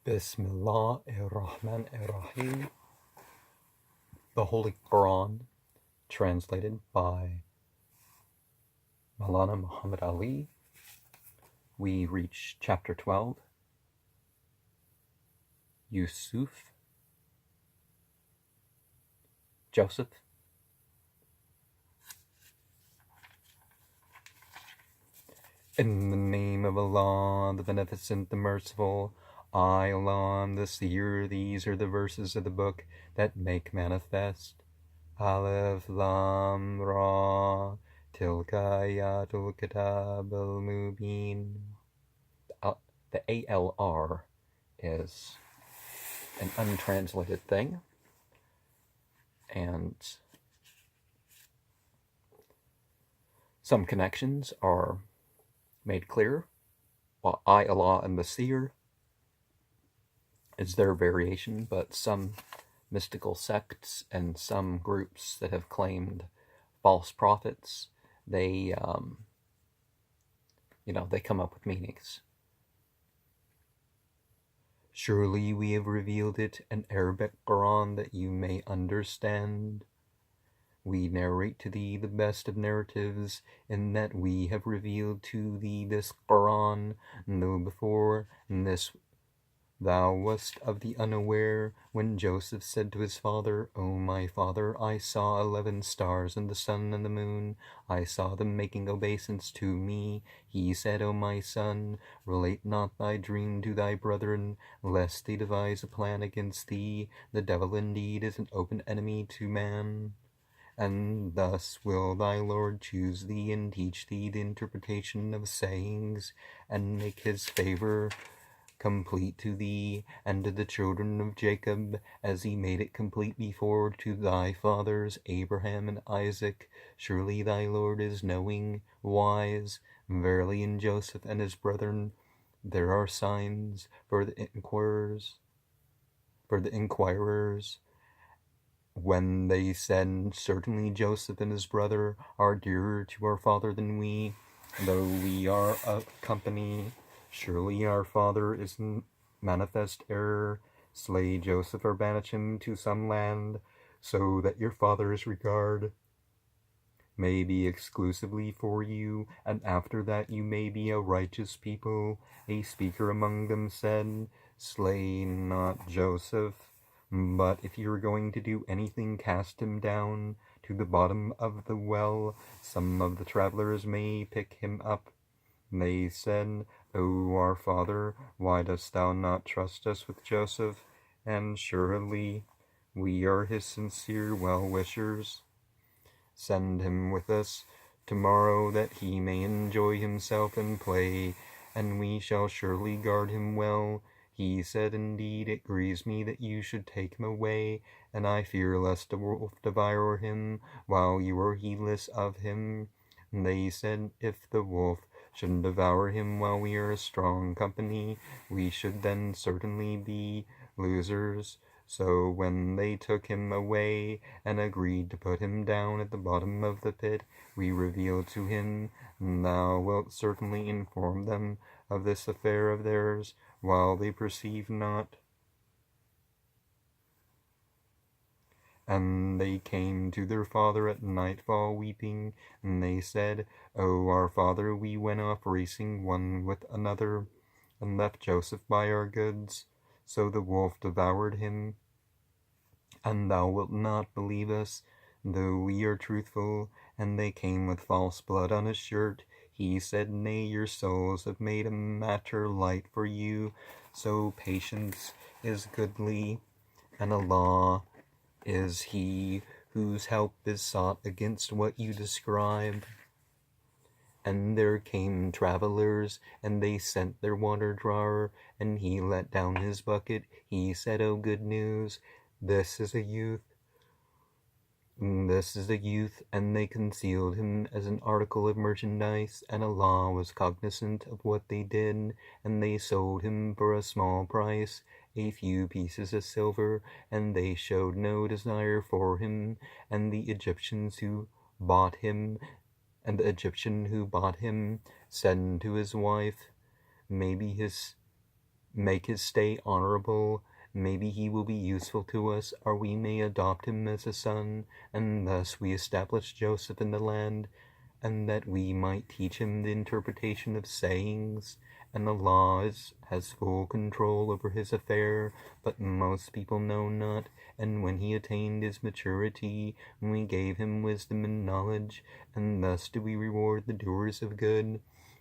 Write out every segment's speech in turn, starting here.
Bismillah ar-Rahman ar-Rahim. The Holy Qur'an, translated by Maulana Muhammad Ali. We reach chapter 12, Yusuf, Joseph. In the name of Allah, the Beneficent, the Merciful, I, Allah, am the Seer. These are the verses of the book that make manifest. Alif Lam Ra Tilka Ayatul Kitab al Mubin. The ALR is an untranslated thing, and some connections are made clear. While I, Allah, and the Seer is their variation, but some mystical sects and some groups that have claimed false prophets, they come up with meanings. Surely we have revealed it, an Arabic Qur'an that you may understand. We narrate to thee the best of narratives, in that we have revealed to thee this Qur'an, though before this thou wast of the unaware, when Joseph said to his father, O my father, I saw 11 stars in the sun and the moon. I saw them making obeisance to me. He said, O my son, relate not thy dream to thy brethren, lest they devise a plan against thee. The devil indeed is an open enemy to man. And thus will thy Lord choose thee and teach thee the interpretation of sayings, and make his favor complete to thee and to the children of Jacob, as he made it complete before to thy fathers Abraham and Isaac. Surely thy Lord is knowing, wise. Verily in Joseph and his brethren there are signs for the inquirers. When they said, certainly Joseph and his brother are dearer to our father than we, though we are a company. Surely our father is in manifest error. Slay Joseph or banish him to some land, so that your father's regard may be exclusively for you, and after that you may be a righteous people. A speaker among them said, slay not Joseph, but if you are going to do anything, cast him down to the bottom of the well. Some of the travelers may pick him up. They said, O our father, why dost thou not trust us with Joseph? And surely we are his sincere well-wishers. Send him with us tomorrow, that he may enjoy himself and play, and we shall surely guard him well. He said, indeed, it grieves me that you should take him away, and I fear lest a wolf devour him, while you are heedless of him. And they said, if the wolf should devour him while we are a strong company, we should then certainly be losers. So when they took him away and agreed to put him down at the bottom of the pit, we revealed to him, thou wilt certainly inform them of this affair of theirs, while they perceive not. And they came to their father at nightfall weeping, and they said, O our father, we went off racing one with another, and left Joseph by our goods. So the wolf devoured him. And thou wilt not believe us, though we are truthful. And they came with false blood on his shirt. He said, nay, your souls have made a matter light for you. So patience is goodly, and Allah is he whose help is sought against what you describe. And there came travelers, and they sent their water drawer, and he let down his bucket. He said, O good news, this is a youth, and they concealed him as an article of merchandise, and Allah was cognizant of what they did, and they sold him for a small price, a few pieces of silver, and they showed no desire for him. And the Egyptian who bought him said to his wife, maybe his make his stay honorable. Maybe he will be useful to us, or we may adopt him as a son, and thus we establish Joseph in the land, and that we might teach him the interpretation of sayings, and the law has full control over his affair, but most people know not. And when he attained his maturity, we gave him wisdom and knowledge, and thus do we reward the doers of good.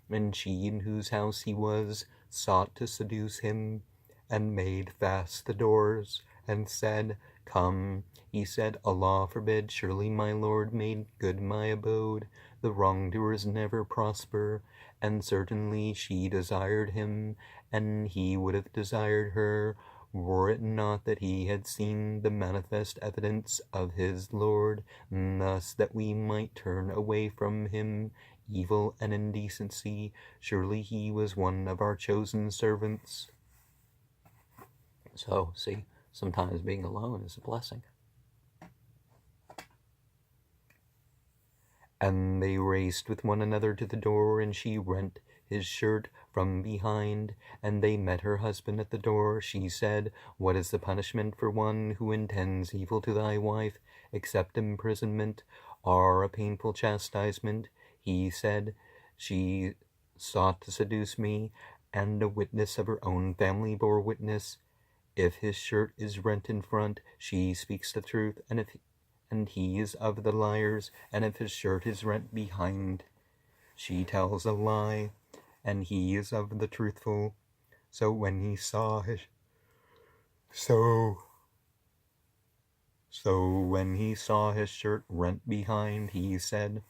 And she in whose house he was sought to seduce him, and made fast the doors, and said, Come. He said, Allah forbid, surely my Lord made good my abode. The wrongdoers never prosper, and certainly she desired him, and he would have desired her, were it not that he had seen the manifest evidence of his Lord, thus that we might turn away from him evil and indecency. Surely he was one of our chosen servants. So, see, sometimes being alone is a blessing. And they raced with one another to the door, and she rent his shirt from behind, and they met her husband at the door. She said, What is the punishment for one who intends evil to thy wife, except imprisonment, or a painful chastisement? He said, She sought to seduce me, and a witness of her own family bore witness. If his shirt is rent in front, she speaks the truth, and he is of the liars, and if his shirt is rent behind, she tells a lie, and he is of the truthful. So when he saw his shirt rent behind, he said,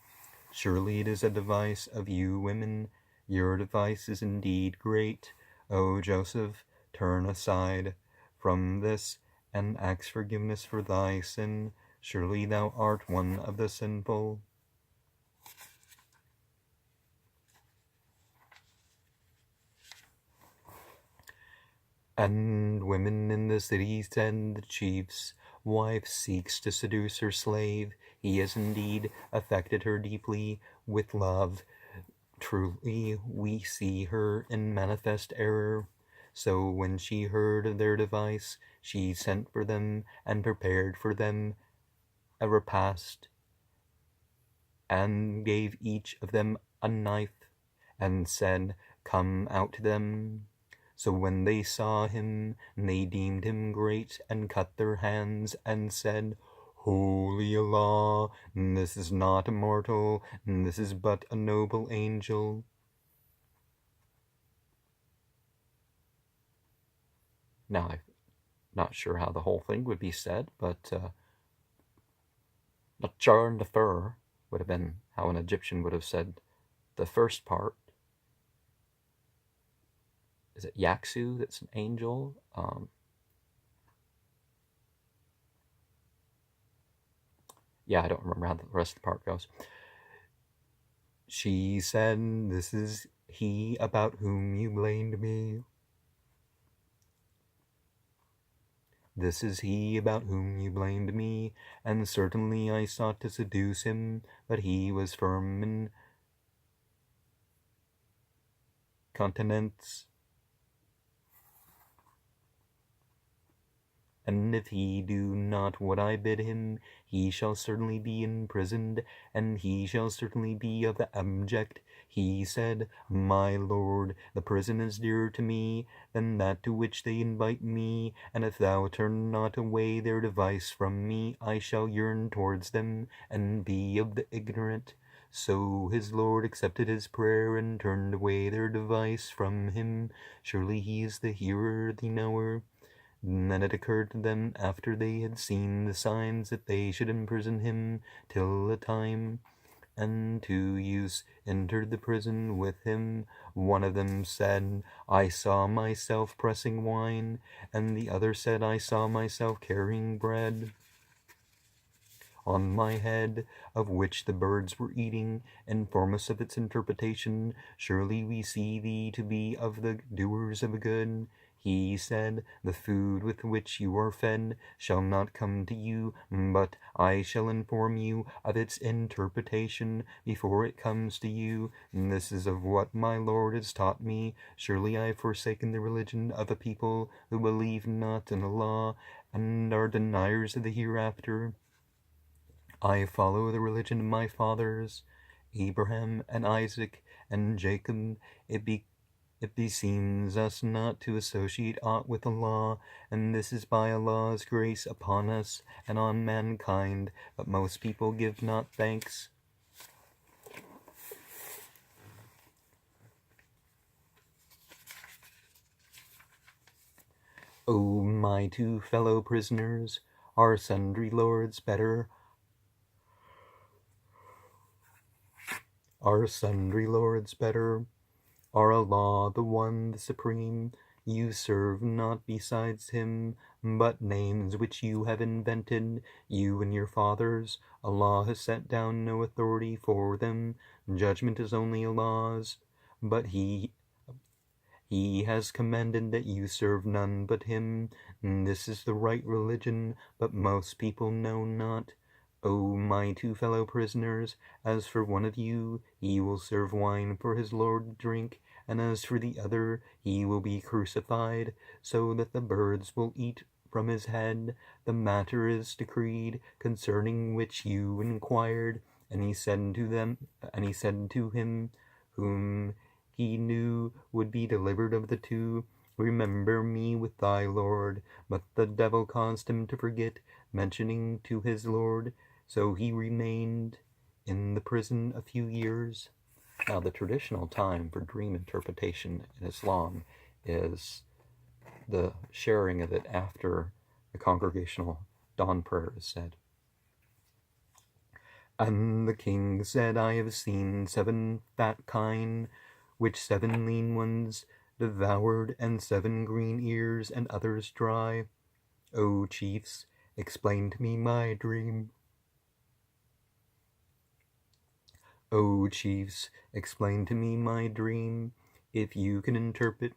Surely it is a device of you women. Your device is indeed great. O Joseph, turn aside from this, and ask forgiveness for thy sin. Surely thou art one of the sinful. And women in the city said, The chief's wife seeks to seduce her slave. He has indeed affected her deeply with love. Truly we see her in manifest error. So when she heard of their device, she sent for them and prepared for them a repast, and gave each of them a knife, and said, Come out to them. So when they saw him, they deemed him great, and cut their hands, and said, Holy Allah, this is not a mortal, this is but a noble angel. Now, I'm not sure how the whole thing would be said, but Nachar and Nafur would have been how an Egyptian would have said the first part. Is it Yaksu that's an angel? Yeah, I don't remember how the rest of the part goes. She said, This is he about whom you blamed me. This is he about whom you blamed me, and certainly I sought to seduce him, but he was firm in continence. And if he do not what I bid him, he shall certainly be imprisoned, and he shall certainly be of the abject. He said, My Lord, the prison is dearer to me than that to which they invite me, and if thou turn not away their device from me, I shall yearn towards them, and be of the ignorant. So his Lord accepted his prayer, and turned away their device from him. Surely he is the hearer, the knower. Then it occurred to them, after they had seen the signs, that they should imprison him till a time. And two youths entered the prison with him. One of them said, I saw myself pressing wine, and the other said, I saw myself carrying bread on my head, of which the birds were eating. Inform us of its interpretation. Surely we see thee to be of the doers of good. He said, the food with which you are fed shall not come to you, but I shall inform you of its interpretation before it comes to you. And this is of what my Lord has taught me. Surely I have forsaken the religion of a people who believe not in Allah and are deniers of the hereafter. I follow the religion of my fathers, Abraham and Isaac and Jacob. It beseems us not to associate aught with Allah, and this is by Allah's grace upon us and on mankind, but most people give not thanks. O my two fellow prisoners, are sundry lords better? Are sundry lords better? Are Allah the one, the supreme? You serve not besides him, but names which you have invented, you and your fathers. Allah has set down no authority for them. Judgment is only Allah's, but He has commanded that you serve none but Him. This is the right religion, but most people know not. O my two fellow prisoners, as for one of you, he will serve wine for his Lord to drink, and as for the other, he will be crucified, so that the birds will eat from his head. The matter is decreed, concerning which you inquired. And he said to him, whom he knew would be delivered of the two, remember me with thy Lord. But the devil caused him to forget mentioning to his Lord, so he remained in the prison a few years. Now, the traditional time for dream interpretation in Islam is the sharing of it after the congregational dawn prayer is said. And the king said, I have seen 7 fat kine, which 7 lean ones devoured, and 7 green ears, and others dry. O chiefs, explain to me my dream. O chiefs, explain to me my dream, if you can interpret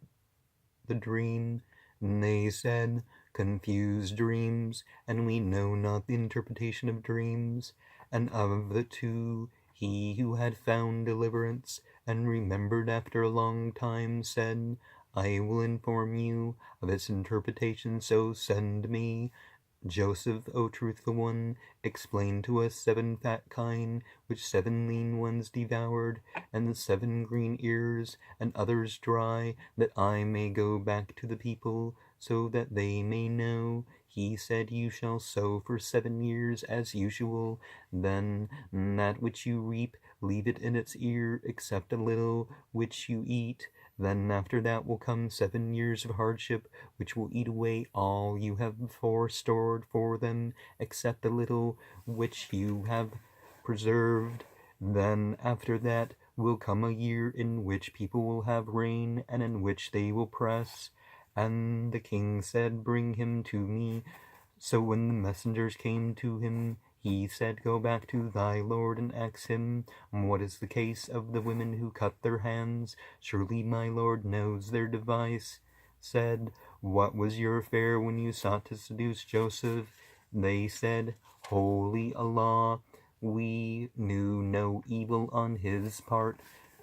the dream. And they said, confused dreams, and we know not the interpretation of dreams. And of the two, he who had found deliverance and remembered after a long time said, I will inform you of its interpretation, so send me. Joseph, O truthful one, explain to us 7 fat kine, which 7 lean ones devoured, and the 7 green ears, and others dry, that I may go back to the people, so that they may know. He said, you shall sow for 7 years as usual, then that which you reap, leave it in its ear, except a little which you eat. Then after that will come 7 years of hardship, which will eat away all you have before stored for them, except the little which you have preserved. Then after that will come a year in which people will have rain, and in which they will press. And the king said, bring him to me. So when the messengers came to him, he said, go back to thy Lord and ask him, what is the case of the women who cut their hands? Surely my Lord knows their device. Said, what was your affair when you sought to seduce Joseph? They said, Holy Allah, we knew no evil on his part.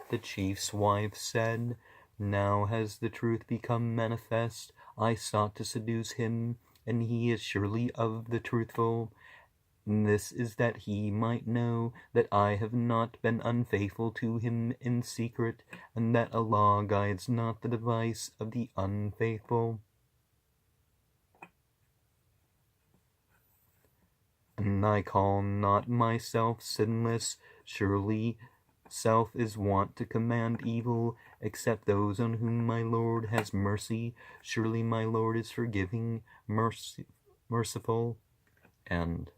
The chief's wife said, now has the truth become manifest. I sought to seduce him, and he is surely of the truthful. This is that he might know that I have not been unfaithful to him in secret, and that Allah guides not the device of the unfaithful. And I call not myself sinless. Surely self is wont to command evil, except those on whom my Lord has mercy. Surely my Lord is forgiving, merciful, and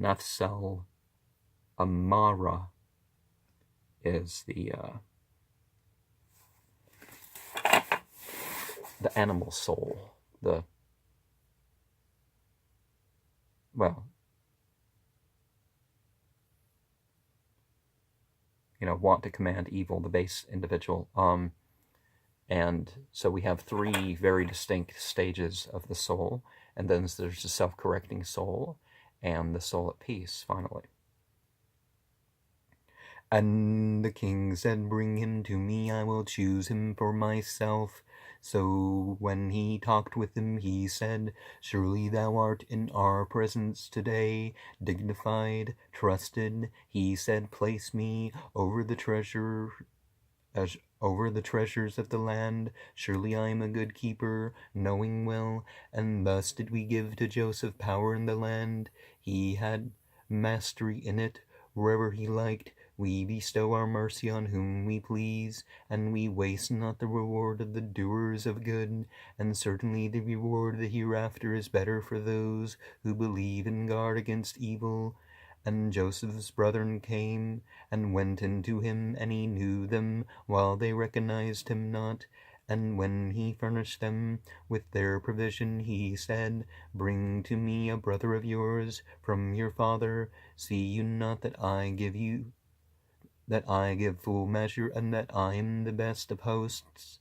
Nafsal Amara is the animal soul, the well, want to command evil, the base individual. And so we have three very distinct stages of the soul, and then there's the self-correcting soul and the soul at peace, finally. And the king said, "Bring him to me, I will choose him for myself." So when he talked with him, he said, "Surely thou art in our presence today, dignified, trusted." He said, "Place me over the treasures of the land. Surely I am a good keeper, knowing well." And thus did we give to Joseph power in the land. He had mastery in it. Wherever he liked, we bestow our mercy on whom we please, and we waste not the reward of the doers of good. And certainly the reward of the hereafter is better for those who believe and guard against evil. And Joseph's brethren came and went into him, and he knew them, while they recognized him not. And when he furnished them with their provision, he said, "Bring to me a brother of yours from your father. See you not that I give full measure, and that I am the best of hosts?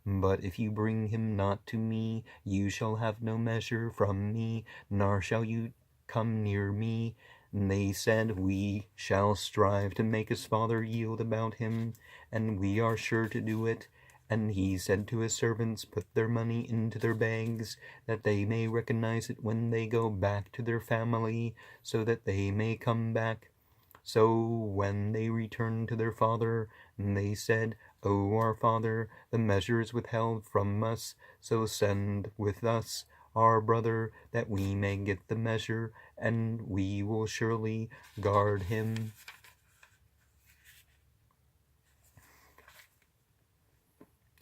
But if you bring him not to me, you shall have no measure from me, nor shall you come near me." And they said, "We shall strive to make his father yield about him, and we are sure to do it." And he said to his servants, "Put their money into their bags, that they may recognize it when they go back to their family, so that they may come back." So when they returned to their father, they said, "O our father, the measure is withheld from us, so send with us our brother, that we may get the measure, and we will surely guard him."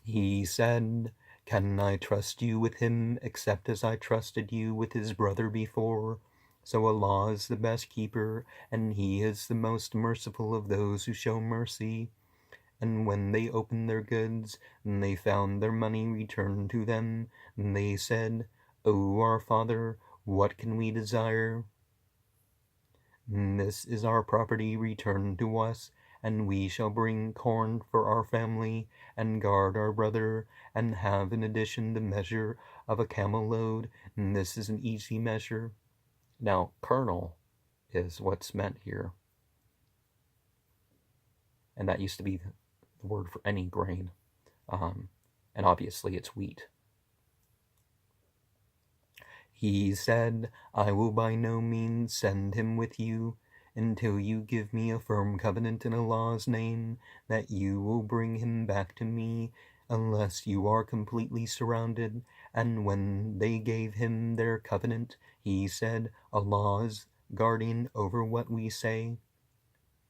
He said, "Can I trust you with him, except as I trusted you with his brother before?" So Allah is the best keeper, and he is the most merciful of those who show mercy. And when they opened their goods, and they found their money returned to them, and they said, "O our father, what can we desire? This is our property returned to us, and we shall bring corn for our family, and guard our brother, and have in addition the measure of a camel load, and this is an easy measure." Now, kernel is what's meant here, and that used to be the word for any grain, and obviously it's wheat. He said, "I will by no means send him with you until you give me a firm covenant in Allah's name that you will bring him back to me unless you are completely surrounded." And when they gave him their covenant, he said, "Allah is guardian over what we say."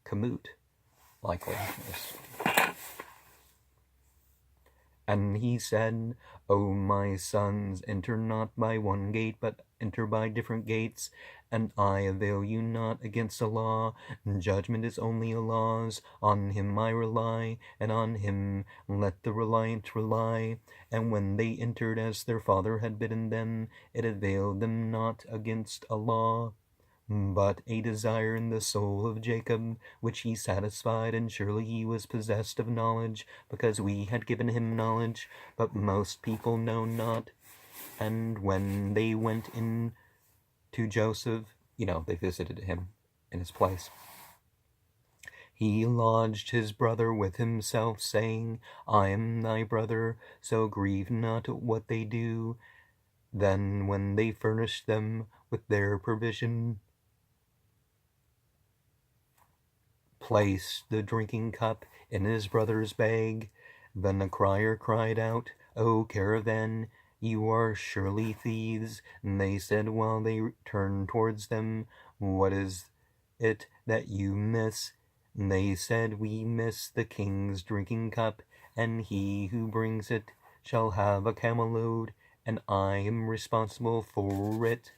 Kamut, likely. And he said, "O my sons, enter not by one gate, but enter by different gates, and I avail you not against Allah. Judgment is only Allah's. On him I rely, and on him let the reliant rely." And when they entered as their father had bidden them, it availed them not against Allah, but a desire in the soul of Jacob, which he satisfied, and surely he was possessed of knowledge, because we had given him knowledge, but most people know not. And when they went in to Joseph, they visited him in his place, he lodged his brother with himself, saying, "I am thy brother, so grieve not at what they do." Then when they furnished them with their provision, placed the drinking cup in his brother's bag, then the crier cried out, "O caravan, you are surely thieves." And they said while they turned towards them, "What is it that you miss?" And they said, "We miss the king's drinking cup, and he who brings it shall have a camel load, and I am responsible for it."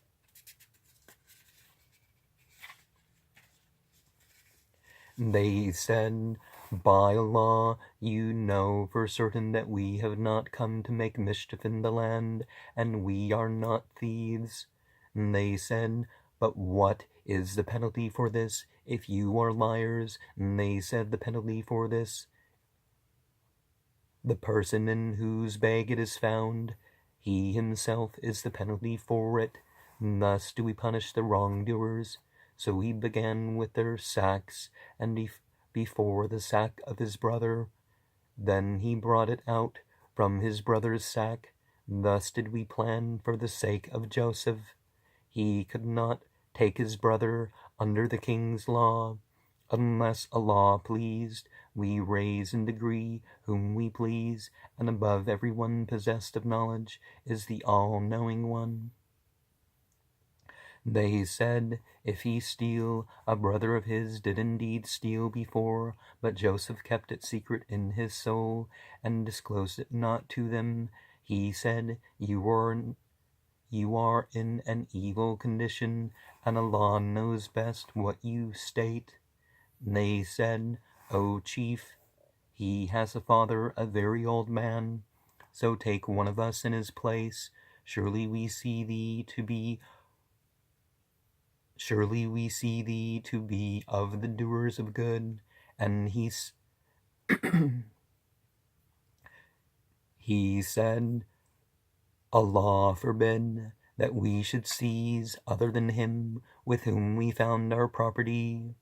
They said, "By Allah, you know for certain that we have not come to make mischief in the land, and we are not thieves." And they said, But what is the penalty for this? If you are liars, and they said the penalty for this, the person in whose bag it is found, he himself is the penalty for it. Thus do we punish the wrongdoers. So he began with their sacks, and before the sack of his brother, then he brought it out from his brother's sack. Thus did we plan for the sake of Joseph. He could not take his brother under the king's law. Unless Allah pleased, we raise and degree whom we please, and above everyone possessed of knowledge is the all-knowing one. They said, if he steal, a brother of his did indeed steal before, but Joseph kept it secret in his soul, and disclosed it not to them. He said, you are in an evil condition, and Allah knows best what you state. They said, O chief, he has a father, a very old man, so take one of us in his place. Surely we see thee to be of the doers of good. And he said, Allah forbid that we should seize other than him with whom we found our property,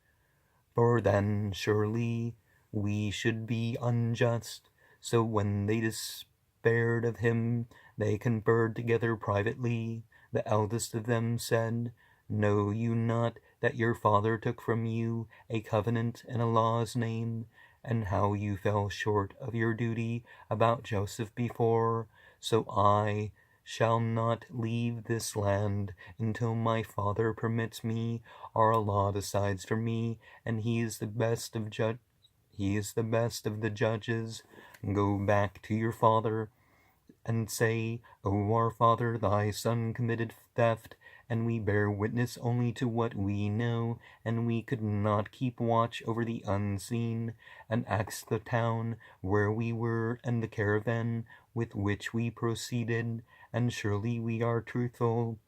for then surely we should be unjust. So when they despaired of him, they conferred together privately. The eldest of them said, know you not that your father took from you a covenant in Allah's name, and how you fell short of your duty about Joseph before? So I shall not leave this land until my father permits me, or Allah decides for me, and he is the best of the judges. Go back to your father and say, O our father, thy son committed theft, and we bear witness only to what we know, and we could not keep watch over the unseen. And ask the town where we were, and the caravan with which we proceeded, and surely we are truthful.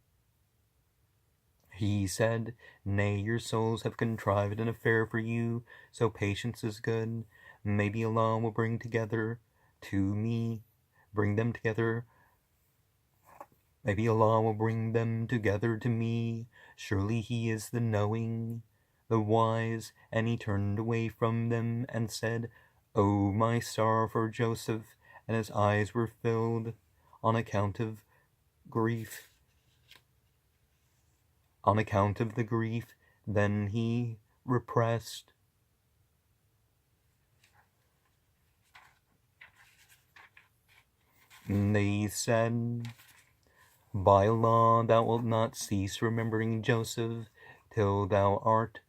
He said, nay, your souls have contrived an affair for you, so patience is good. Maybe Allah will bring them together to me. Surely he is the knowing, the wise. And he turned away from them and said, O my sorrow for Joseph, and his eyes were filled on account of the grief. Then he repressed. They said, by Allah, thou wilt not cease remembering Joseph till thou art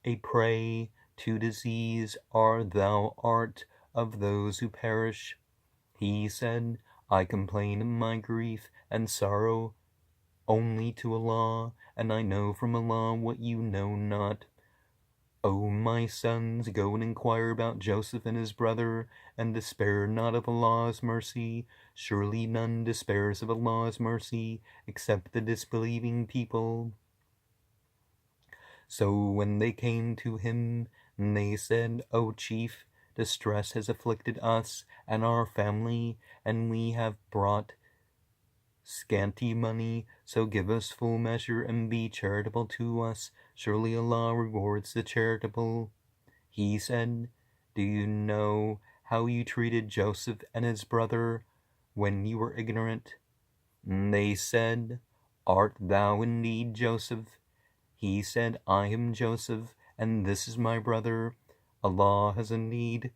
a prey to disease, or thou art of those who perish. He said, I complain of my grief and sorrow only to Allah, and I know from Allah what you know not. O my sons, go and inquire about Joseph and his brother, and despair not of Allah's mercy. Surely none despairs of Allah's mercy except the disbelieving people. So when they came to him, they said, O chief, distress has afflicted us and our family, and we have brought scanty money, so give us full measure and be charitable to us. Surely Allah rewards the charitable. He said, do you know how you treated Joseph and his brother when you were ignorant? And they said, art thou indeed Joseph? He said, I am Joseph, and this is my brother. Allah has indeed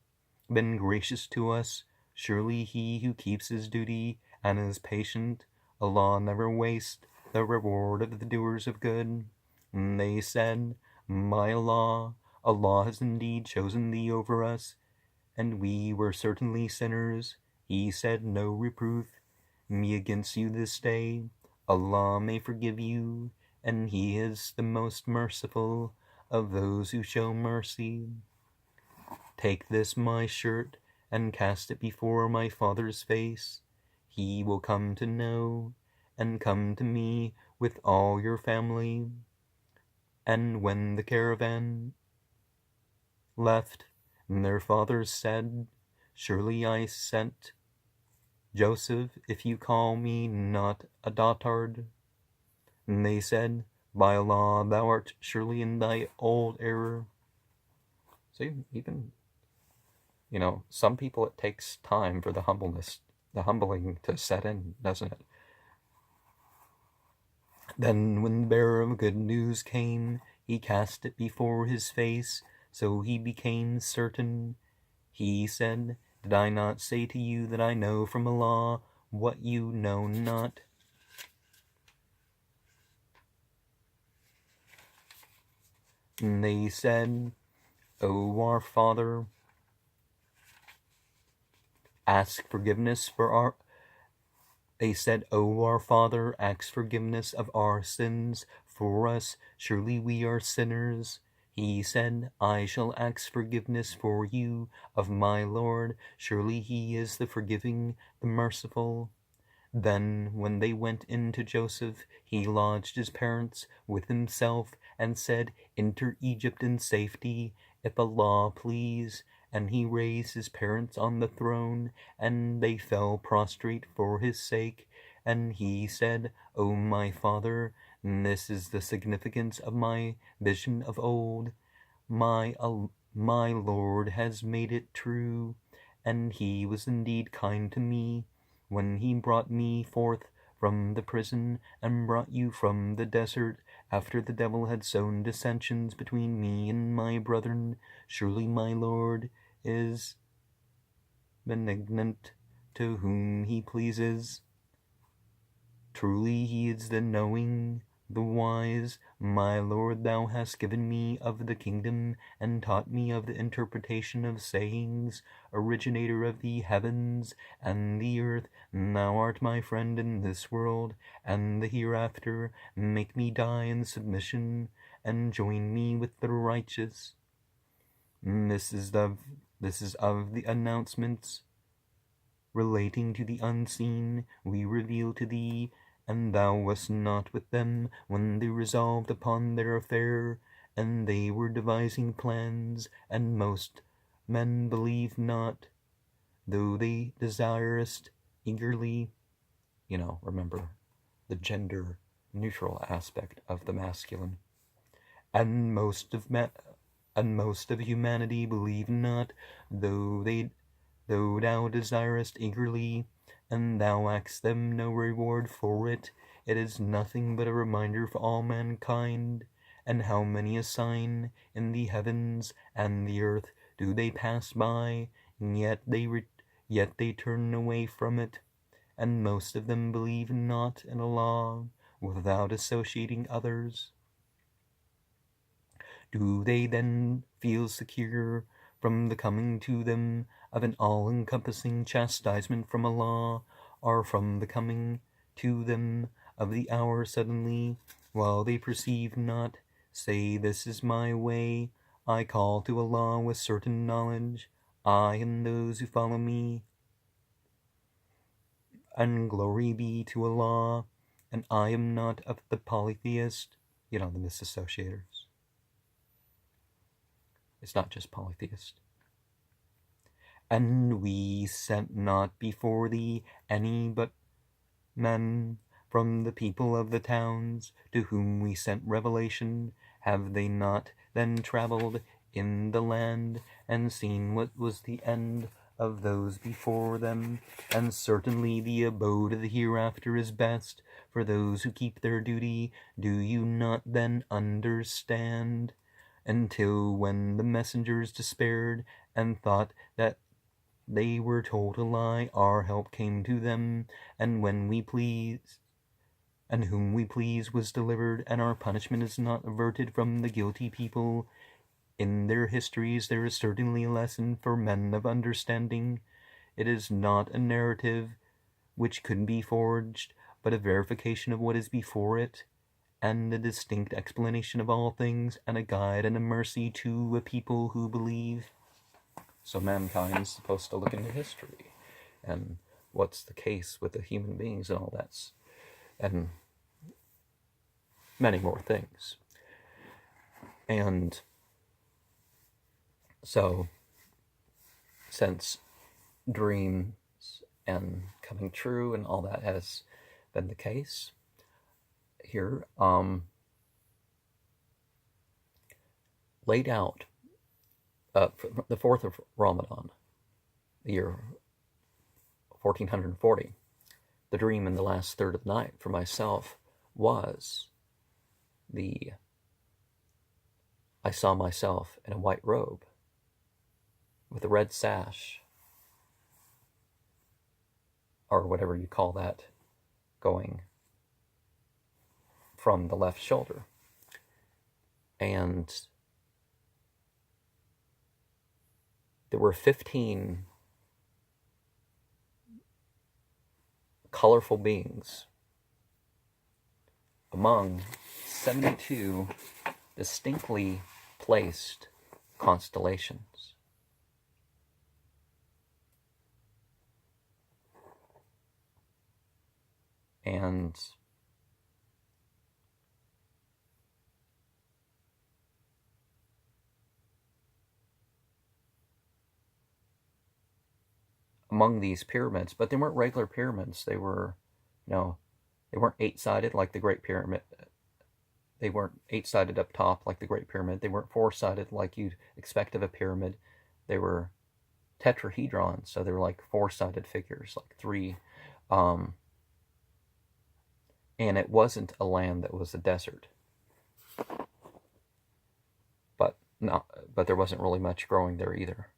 been gracious to us. Surely he who keeps his duty and is patient, Allah never wastes the reward of the doers of good. And they said, my Allah, Allah has indeed chosen thee over us, and we were certainly sinners. He said, no reproof me against you this day. Allah may forgive you, and he is the most merciful of those who show mercy. Take this my shirt and cast it before my father's face. He will come to know and come to me with all your family. And when the caravan left, their father said, surely I sent Joseph, if you call me not a dotard. And they said, by Allah, thou art surely in thy old error. So even, some people, it takes time for the humbling to set in, doesn't it? Then when the bearer of good news came, he cast it before his face, so he became certain. He said, did I not say to you that I know from Allah what you know not? And they said, O our Father, ask forgiveness for our... They said, O our Father, ask forgiveness of our sins for us. Surely we are sinners. He said, I shall ask forgiveness for you of my Lord. Surely he is the forgiving, the merciful. Then, when they went in to Joseph, he lodged his parents with himself and said, enter Egypt in safety, if Allah please. And he raised his parents on the throne, and they fell prostrate for his sake. And he said, O my father, this is the significance of my vision of old. My Lord has made it true, and he was indeed kind to me when he brought me forth from the prison and brought you from the desert, after the devil had sown dissensions between me and my brethren. Surely my Lord is benignant to whom he pleases. Truly he is the knowing, the wise. My Lord, thou hast given me of the kingdom, and taught me of the interpretation of sayings, originator of the heavens and the earth. Thou art my friend in this world and the hereafter. Make me die in submission, and join me with the righteous. This is of the announcements relating to the unseen we reveal to thee, and thou wast not with them when they resolved upon their affair, and they were devising plans, and most men believe not, though they desirest eagerly. Remember the gender neutral aspect of the masculine. And most of humanity believe not, though thou desirest eagerly, and thou askest them no reward for it. It is nothing but a reminder for all mankind. And how many a sign in the heavens and the earth do they pass by, and yet they turn away from it. And most of them believe not in Allah without associating others. Do they then feel secure from the coming to them of an all-encompassing chastisement from Allah, or from the coming to them of the hour suddenly, while they perceive not? Say, this is my way. I call to Allah with certain knowledge, I and those who follow me. And glory be to Allah, and I am not of the polytheist, the misassociators. It's not just polytheist. And we sent not before thee any but men from the people of the towns, to whom we sent revelation. Have they not then travelled in the land, and seen what was the end of those before them? And certainly the abode of the hereafter is best for those who keep their duty. Do you not then understand? Until when the messengers despaired, and thought that they were told a lie, our help came to them, and when we pleased, and whom we please was delivered, and our punishment is not averted from the guilty people. In their histories there is certainly a lesson for men of understanding. It is not a narrative which could be forged, but a verification of what is before it, and a distinct explanation of all things, and a guide and a mercy to a people who believe. So mankind is supposed to look into history, and what's the case with the human beings and all that. And many more things. And so, since dreams and coming true and all that has been the case here, laid out for the 4th of Ramadan, the year 1440, the dream in the last third of the night for myself was I saw myself in a white robe with a red sash, or whatever you call that, going from the left shoulder. And there were 15 colorful beings among 72 distinctly placed constellations. And among these pyramids, but they weren't regular pyramids. They were, they weren't 8-sided like the Great Pyramid. They weren't 8-sided up top like the Great Pyramid. They weren't 4-sided like you'd expect of a pyramid. They were tetrahedrons, so they were like 4-sided figures, like 3. And it wasn't a land that was a desert. But there wasn't really much growing there either.